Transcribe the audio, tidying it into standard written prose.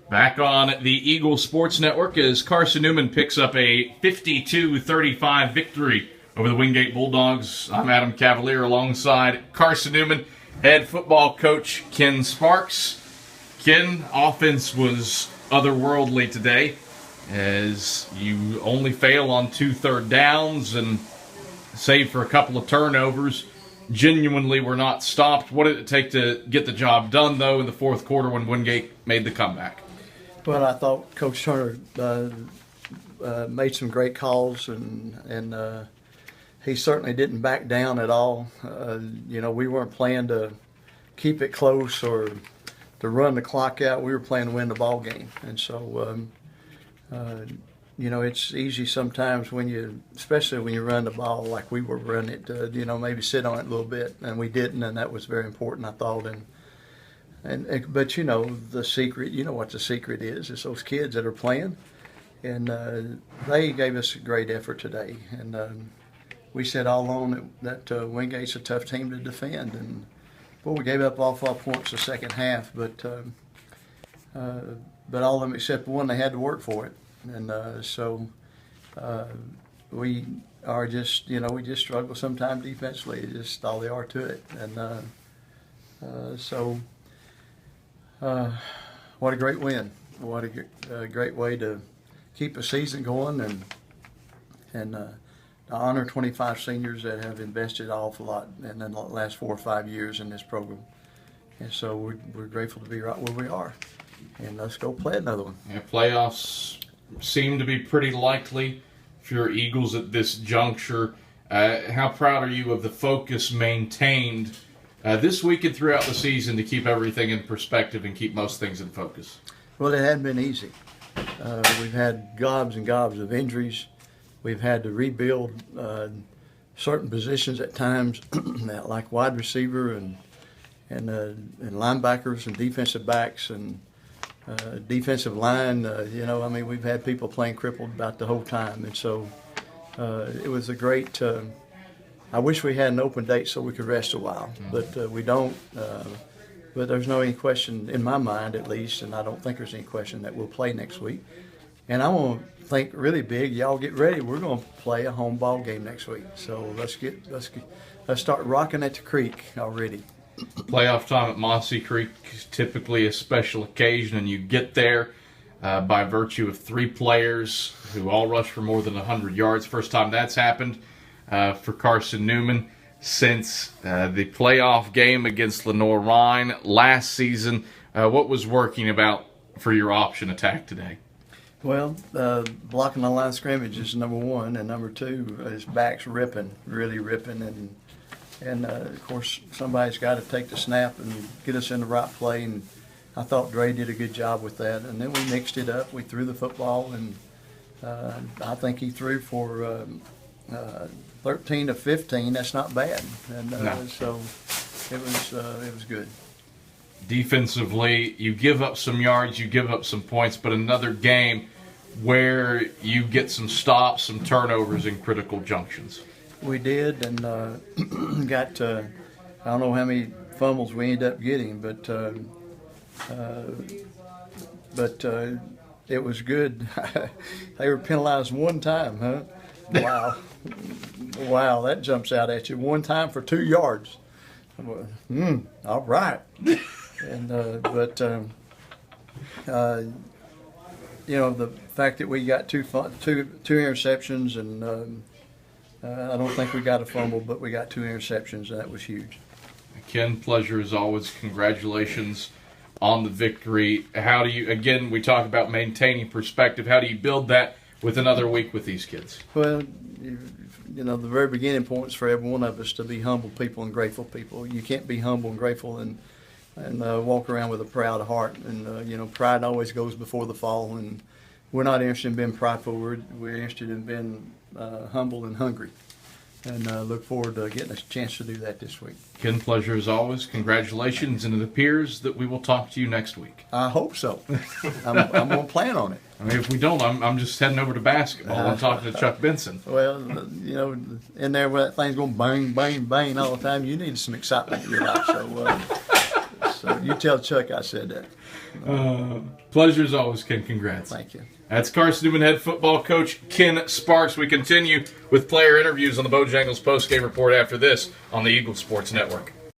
Back on the Eagle Sports Network as Carson-Newman picks up a 52-35 victory over the Wingate Bulldogs. I'm Adam Cavalier alongside Carson-Newman head football coach Ken Sparks. Ken, offense was otherworldly today as you only fail on 2 third downs and save for a couple of turnovers. Genuinely were not stopped. What did it take to get the job done, though, in the fourth quarter when Wingate made the comeback? Well, I thought Coach Turner made some great calls, and he certainly didn't back down at all. We weren't playing to keep it close or to run the clock out. We were playing to win the ball game, and so it's easy sometimes especially when you run the ball like we were running it, maybe sit on it a little bit, and we didn't, and that was very important, I thought. But the secret, what the secret is those kids that are playing, and they gave us a great effort today. And we said all along that Wingate's a tough team to defend, and we gave up all 5 points the second half, but all of them except one, they had to work for it, and we are just we just struggle sometimes defensively. It's just all there are to it, and what a great win! What a great way to keep a season going, and to honor 25 seniors that have invested an awful lot in the last 4 or 5 years in this program. And so we're grateful to be right where we are. And let's go play another one. Yeah, playoffs seem to be pretty likely for your Eagles at this juncture. How proud are you of the focus maintained this week and throughout the season to keep everything in perspective and keep most things in focus? Well, it hadn't been easy. We've had gobs and gobs of injuries. We've had to rebuild certain positions at times, like wide receiver and linebackers and defensive backs and defensive line. We've had people playing crippled about the whole time, and so it was a great. I wish we had an open date so we could rest a while, but we don't. But there's no any question in my mind, at least, and I don't think there's any question that we'll play next week. And I want to think really big. Y'all get ready. We're going to play a home ball game next week. So let's start rocking at the creek already. Playoff time at Mossy Creek is typically a special occasion, and you get there by virtue of 3 players who all rush for more than 100 yards. First time that's happened for Carson-Newman since the playoff game against Lenore-Rhine last season. What was working about for your option attack today? Well, blocking the line of scrimmage is number 1, and number 2 is backs really ripping, and of course somebody's got to take the snap and get us in the right play, and I thought Dre did a good job with that. And then we mixed it up. We threw the football, and I think he threw for 13 to 15. That's not bad, and No. So it was good. Defensively, you give up some yards, you give up some points, but another game where you get some stops, some turnovers in critical junctions. We did, and got I don't know how many fumbles we ended up getting, but it was good. They were penalized 1 time, huh? Wow. Wow, that jumps out at you. 1 time for 2 yards. All right. And the fact that we got two interceptions, and I don't think we got a fumble, but we got 2 interceptions, and that was huge. Ken, pleasure as always. Congratulations on the victory. How do you, again, we talk about maintaining perspective. How do you build that with another week with these kids? Well, the very beginning point is for every one of us to be humble people and grateful people. You can't be humble and grateful and walk around with a proud heart. And, pride always goes before the fall. And we're not interested in being prideful. We're interested in being humble and hungry. And look forward to getting a chance to do that this week. Ken, pleasure as always. Congratulations. And it appears that we will talk to you next week. I hope so. I'm going to plan on it. I mean, if we don't, I'm just heading over to basketball. I'm talking to Chuck Benson. Well, in there where that thing's going bang, bang, bang all the time, you need some excitement in your life. So you tell Chuck I said that. Pleasure as always, Ken. Congrats. Thank you. That's Carson-Newman head football coach Ken Sparks. We continue with player interviews on the Bojangles postgame report after this on the Eagle Sports Network.